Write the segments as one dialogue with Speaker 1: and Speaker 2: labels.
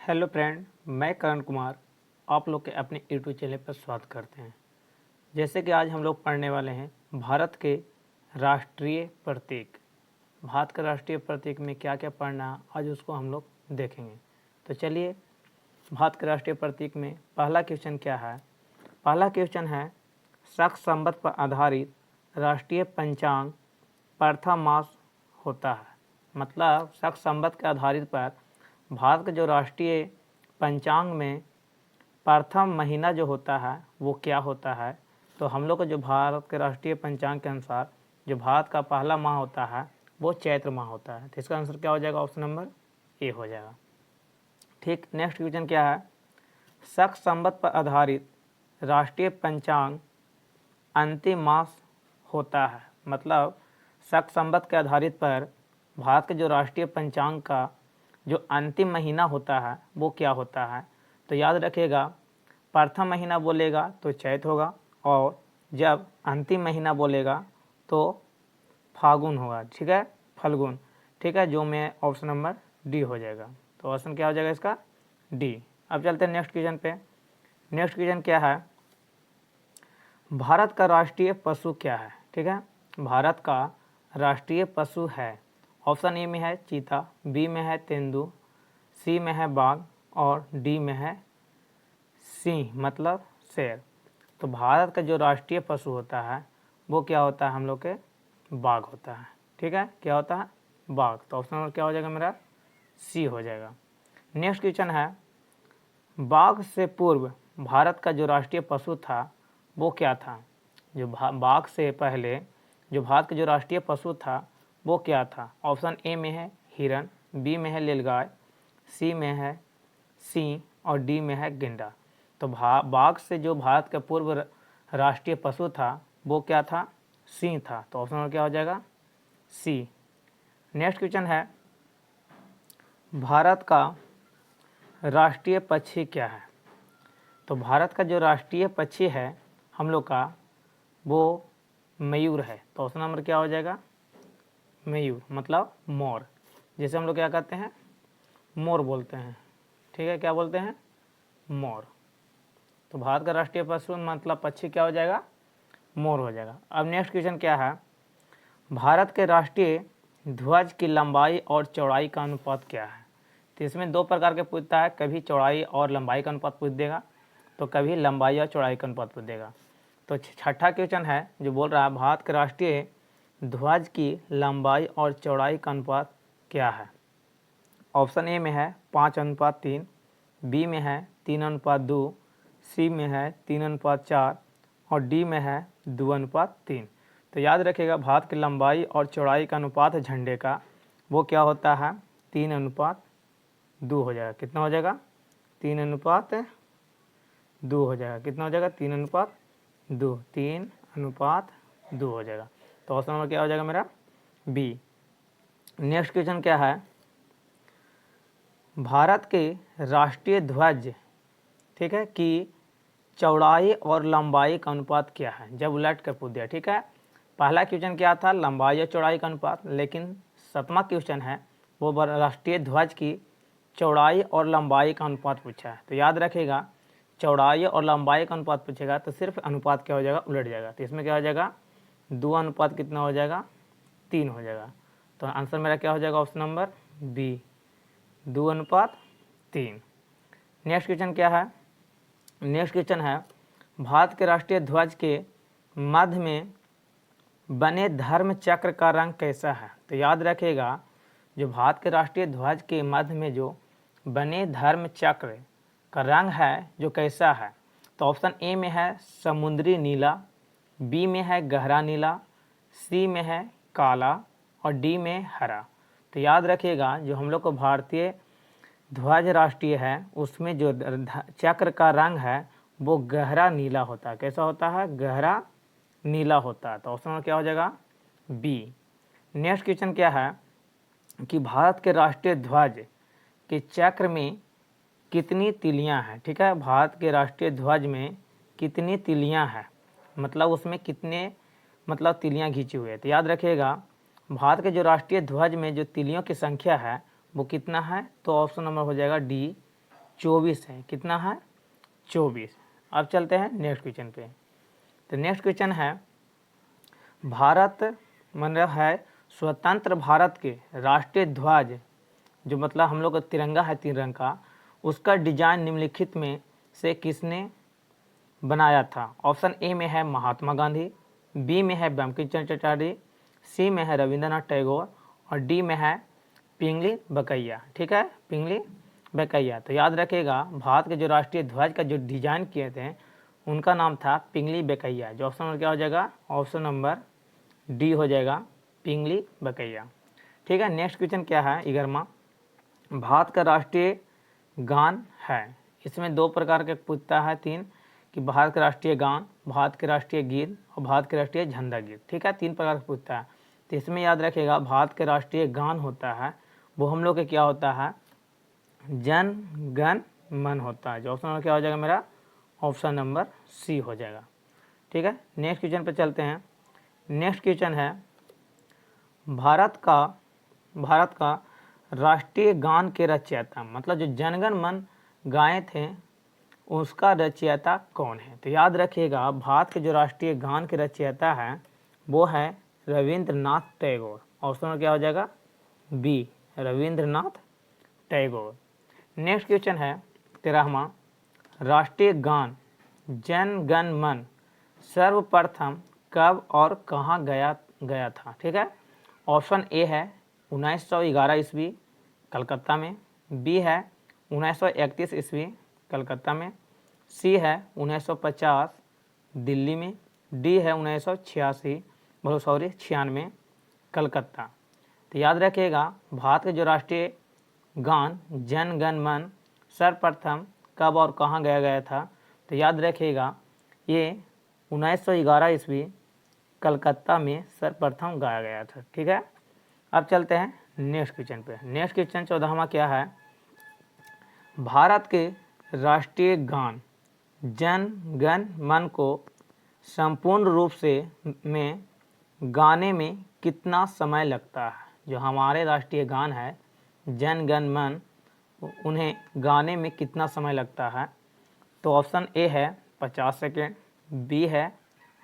Speaker 1: Hello friend, मैं करण कुमार आप लोग के अपने यूट्यूब चैनल पर स्वागत करते हैं। जैसे कि आज हम लोग पढ़ने वाले हैं भारत के राष्ट्रीय प्रतीक। भारत का राष्ट्रीय प्रतीक में क्या क्या पढ़ना है आज उसको हम लोग देखेंगे। तो चलिए, भारत के राष्ट्रीय प्रतीक में पहला क्वेश्चन क्या है। पहला क्वेश्चन है, शक संवत पर आधारित राष्ट्रीय पंचांग प्रथम मास होता है। मतलब शक संवत के आधारित पर भारत का जो राष्ट्रीय पंचांग में प्रथम महीना जो होता है वो क्या होता है। तो हम लोग को जो भारत के राष्ट्रीय पंचांग के अनुसार जो भारत का पहला माह होता है वो चैत्र माह होता है। तो इसका आंसर क्या हो जाएगा, ऑप्शन नंबर ए हो जाएगा। ठीक, नेक्स्ट क्वेश्चन क्या है, शक संवत पर आधारित राष्ट्रीय पंचांग अंतिम मास होता है। मतलब शक संवत के आधारित पर भारत के जो राष्ट्रीय पंचांग का जो अंतिम महीना होता है वो क्या होता है। तो याद रखिएगा, प्रथम महीना बोलेगा तो चैत होगा और जब अंतिम महीना बोलेगा तो फागुन होगा। ठीक है, फल्गुन। ठीक है, जो में ऑप्शन नंबर डी हो जाएगा। तो ऑप्शन क्या हो जाएगा इसका, डी। अब चलते हैं नेक्स्ट क्वेश्चन पे। नेक्स्ट क्वेश्चन क्या है, भारत का राष्ट्रीय पशु क्या है। ठीक है, भारत का राष्ट्रीय पशु है, ऑप्शन ए में है चीता, बी में है तेंदु, सी में है बाघ और डी में है सिंह मतलब शेर। तो भारत का जो राष्ट्रीय पशु होता है वो क्या होता है, हम लोग के बाघ होता है। ठीक है, क्या होता है, बाघ। तो ऑप्शन नंबर क्या हो जाएगा मेरा, सी हो जाएगा। नेक्स्ट क्वेश्चन है, बाघ से पूर्व भारत का जो राष्ट्रीय पशु था वो क्या था। जो बाघ से पहले जो भारत का जो राष्ट्रीय पशु था वो क्या था। ऑप्शन ए में है हिरन, बी में है नीलगाय, सी में है सिंह और डी में है गेंडा। तो बाघ से जो भारत का पूर्व राष्ट्रीय पशु था वो क्या था, सिंह था। तो ऑप्शन क्या हो जाएगा, सी। नेक्स्ट क्वेश्चन है, भारत का राष्ट्रीय पक्षी क्या है। तो भारत का जो राष्ट्रीय पक्षी है हम लोग का वो मयूर है। तो ऑप्शन नंबर क्या हो जाएगा, मयूर मतलब मोर। जैसे हम लोग क्या कहते हैं, मोर बोलते हैं। ठीक है, क्या बोलते हैं, मोर। तो भारत का राष्ट्रीय पशु मतलब पक्षी क्या हो जाएगा, मोर हो जाएगा। अब नेक्स्ट क्वेश्चन क्या है, भारत के राष्ट्रीय ध्वज की लंबाई और चौड़ाई का अनुपात क्या है। तो इसमें दो प्रकार के पूछता है, कभी चौड़ाई और लंबाई का अनुपात पूछ देगा तो कभी लंबाई और चौड़ाई का अनुपात पूछ देगा। तो छठा क्वेश्चन है जो बोल रहा है, भारत के राष्ट्रीय ध्वज की लंबाई और चौड़ाई का अनुपात क्या है। ऑप्शन ए में है 5:3, बी में है 3:2, सी में है 3:4 और डी में है 2:3। तो याद रखिएगा, भारत की लंबाई और चौड़ाई का अनुपात झंडे का वो क्या होता है, 3:2 हो जाएगा। कितना हो जाएगा, 3:2 हो जाएगा। कितना हो जाएगा, 3:2, 3:2 हो जाएगा। तो ऑप्शन नंबर क्या हो जाएगा मेरा, बी। नेक्स्ट क्वेश्चन क्या है, भारत के राष्ट्रीय ध्वज, ठीक है, कि चौड़ाई और लंबाई का अनुपात क्या है। जब उलट कर पूछ दिया, ठीक है, पहला क्वेश्चन क्या था, लंबाई और चौड़ाई का अनुपात, लेकिन सातवां क्वेश्चन है वो राष्ट्रीय ध्वज की चौड़ाई और लंबाई का अनुपात पूछा है। तो याद रखिएगा, चौड़ाई और लंबाई का अनुपात पूछेगा तो सिर्फ अनुपात क्या हो जाएगा, उलट जाएगा। तो इसमें क्या हो जाएगा, 2 कितना हो जाएगा, 3 हो जाएगा। तो आंसर मेरा क्या हो जाएगा, option number B, 2:3। Next question क्या है, नेक्स्ट क्वेश्चन है, भारत के राष्ट्रीय ध्वज के मध्य में बने धर्म चक्र का रंग कैसा है। तो याद रखिएगा, जो भारत के राष्ट्रीय ध्वज के मध्य में जो बने धर्म चक्र का रंग है जो कैसा है। तो ऑप्शन ए में है समुद्री नीला, बी में है गहरा नीला, सी में है काला और डी में हरा। तो याद रखिएगा, जो हम लोग को भारतीय ध्वज राष्ट्रीय है उसमें जो चक्र का रंग है वो गहरा नीला होता है। कैसा होता है, गहरा नीला होता है। तो ऑप्शन क्या हो जाएगा, बी। नेक्स्ट क्वेश्चन क्या है कि भारत के राष्ट्रीय ध्वज के चक्र में कितनी तिलियां हैं। ठीक है, भारत के राष्ट्रीय ध्वज में कितनी तिलियां हैं, मतलब उसमें कितने मतलब तिलियां घिंची हुई है। तो याद रखिएगा, भारत के जो राष्ट्रीय ध्वज में जो तिलियों की संख्या है वो कितना है। तो ऑप्शन नंबर हो जाएगा डी, 24 है। कितना है? 24। अब चलते हैं नेक्स्ट क्वेश्चन पे। तो नेक्स्ट क्वेश्चन है, भारत मतलब है स्वतंत्र भारत के राष्ट्रीय ध्वज, जो मतलब हम लोग का तिरंगा है 3 रंग का, उसका डिजाइन निम्नलिखित में से किसने बनाया था? ऑप्शन ए में है महात्मा गांधी, बी में है बंकिम चंद्र चटर्जी, सी में है रविंद्रनाथ टैगोर और डी में है पिंगली बकैया। ठीक है, पिंगली बकैया। तो याद रखिएगा, भारत के जो राष्ट्रीय ध्वज का जो डिजाइन किए थे उनका नाम था पिंगली बकैया। जो ऑप्शन नंबर क्या हो जाएगा? ऑप्शन नंबर डी हो जाएगा, पिंगली बकैया। ठीक है, नेक्स्ट क्वेश्चन क्या है? 11वां, भारत का राष्ट्रीय गान है। इसमें 2 प्रकार के पूछता है, 3 कि भारत का राष्ट्रीय गान, भारत के राष्ट्रीय गीत और भारत के राष्ट्रीय झंडा गीत। ठीक है, 3 प्रकार से पूछता है। तो इसमें याद रखिएगा, भारत के राष्ट्रीय गान होता है वो हम लोग के क्या होता है? जन गण मन होता है। जो ऑप्शन नंबर क्या हो जाएगा मेरा? ऑप्शन नंबर सी हो जाएगा। ठीक है, नेक्स्ट क्वेश्चन पे चलते हैं। नेक्स्ट क्वेश्चन है, भारत का राष्ट्रीय गान के रचयिता, मतलब जो जनगण मन गाए थे उसका रचयिता कौन है? तो याद रखिएगा, भारत के जो राष्ट्रीय गान के रचयिता है वो है रविंद्रनाथ टैगोर। ऑप्शन नंबर क्या हो जाएगा? B, Rabindranath Tagore. Next question है 13वां, राष्ट्रीय गान जन गण मन सर्वप्रथम कब और कहाँ गया था? ठीक है, ऑप्शन ए है 1911 ईस्वी कलकत्ता में, बी है 1931 ईस्वी कलकत्ता में, सी है 1950 दिल्ली में, डी है 1996 कलकत्ता। तो याद रखिएगा, भारत के जो राष्ट्रीय गान जन गण मन सर्वप्रथम कब और कहाँ गया था? तो याद रखिएगा, ये 1911 ईस्वी कलकत्ता में सर्वप्रथम गाया गया था। ठीक है, अब चलते हैं नेक्स्ट क्वेश्चन पे। नेक्स्ट क्वेश्चन 14वां क्या है, भारत के राष्ट्रीय गान जन गण मन को संपूर्ण रूप से में गाने में कितना समय लगता है? जो हमारे राष्ट्रीय गान है जन गण मन, उन्हें गाने में कितना समय लगता है? तो ऑप्शन ए है 50 सेकेंड, बी है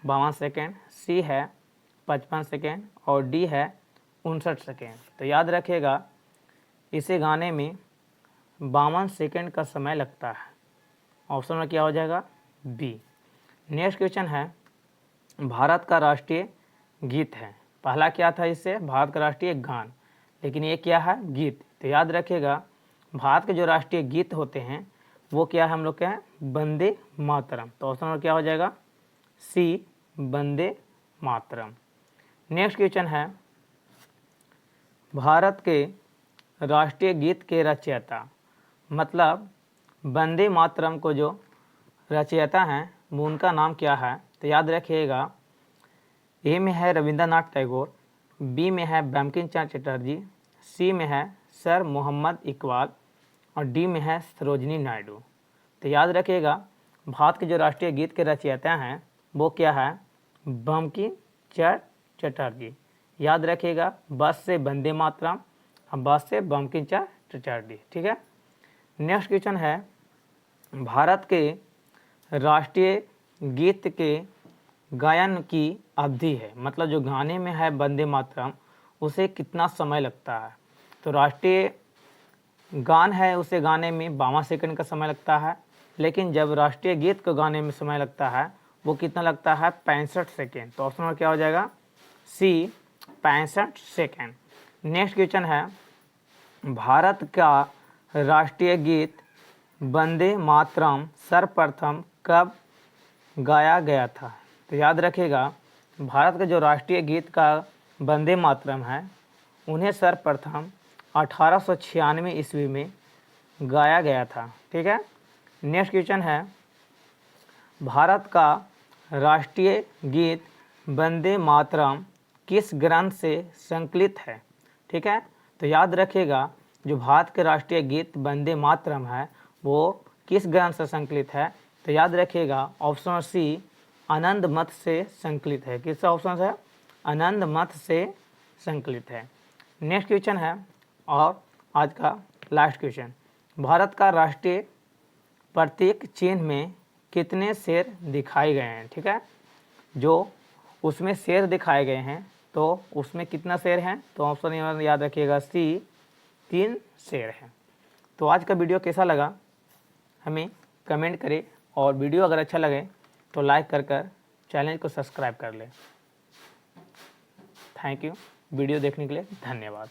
Speaker 1: 52 सेकेंड, सी है 55 सेकेंड और डी है 59 सेकेंड। तो याद रखिएगा, इसे गाने में 52 सेकेंड का समय लगता है। ऑप्शन में क्या हो जाएगा? बी। नेक्स्ट क्वेश्चन है, भारत का राष्ट्रीय गीत है। पहला क्या था इससे? भारत का राष्ट्रीय गान, लेकिन ये क्या है? गीत। तो याद रखिएगा, भारत के जो राष्ट्रीय गीत होते हैं वो क्या है हम लोग के हैं? वंदे मातरम। तो ऑप्शन नंबर क्या हो जाएगा? सी, वंदे मातरम। नेक्स्ट क्वेश्चन है, भारत के राष्ट्रीय गीत के रचयिता, मतलब वंदे मातरम को जो रचयिता हैं वो उनका नाम क्या है? तो याद रखिएगा, ए में है रविंद्रनाथ टैगोर, बी में है बंकिम चंद्र चटर्जी, सी में है सर मोहम्मद इकबाल और डी में है सरोजिनी नायडू। तो याद रखिएगा, भारत के जो राष्ट्रीय गीत के रचयिता हैं वो क्या है? बंकिम चंद्र चटर्जी। याद रखिएगा, बस से वंदे मातरम और बस से बंकिम चंद्र चटर्जी। ठीक है, नेक्स्ट क्वेश्चन है, भारत के राष्ट्रीय गीत के गायन की अवधि है, मतलब जो गाने में है वंदे मातरम उसे कितना समय लगता है? तो राष्ट्रीय गान है उसे गाने में 52 सेकंड का समय लगता है, लेकिन जब राष्ट्रीय गीत को गाने में समय लगता है वो कितना लगता है? 65 सेकेंड। तो ऑप्शन में क्या हो जाएगा? सी, 65 सेकेंड। नेक्स्ट क्वेश्चन है, भारत का राष्ट्रीय गीत वंदे मातरम सर्वप्रथम कब गाया गया था? तो याद रखिएगा, भारत का जो राष्ट्रीय गीत का वंदे मातरम है उन्हें सर्वप्रथम 1896 ईस्वी में गाया गया था। ठीक है, नेक्स्ट क्वेश्चन है, भारत का राष्ट्रीय गीत वंदे मातरम किस ग्रंथ से संकलित है? ठीक है, तो याद रखिएगा, जो भारत के राष्ट्रीय गीत वंदे मातरम है वो किस ग्रंथ से संकलित है? तो याद रखिएगा, ऑप्शन सी, आनंद मत से संकलित है। किस ऑप्शन है? आनंद मत से संकलित है। नेक्स्ट क्वेश्चन है और आज का लास्ट क्वेश्चन, भारत का राष्ट्रीय प्रत्येक चिन्ह में कितने शेर दिखाए गए हैं। ठीक है, जो उसमें शेर दिखाए गए हैं तो उसमें कितना शेर है, तो ऑप्शन याद रखिएगा सी, 3 शेर हैं। तो आज का वीडियो कैसा लगा हमें कमेंट करें, और वीडियो अगर अच्छा लगे तो लाइक कर चैनल को सब्सक्राइब कर लें। थैंक यू, वीडियो देखने के लिए धन्यवाद।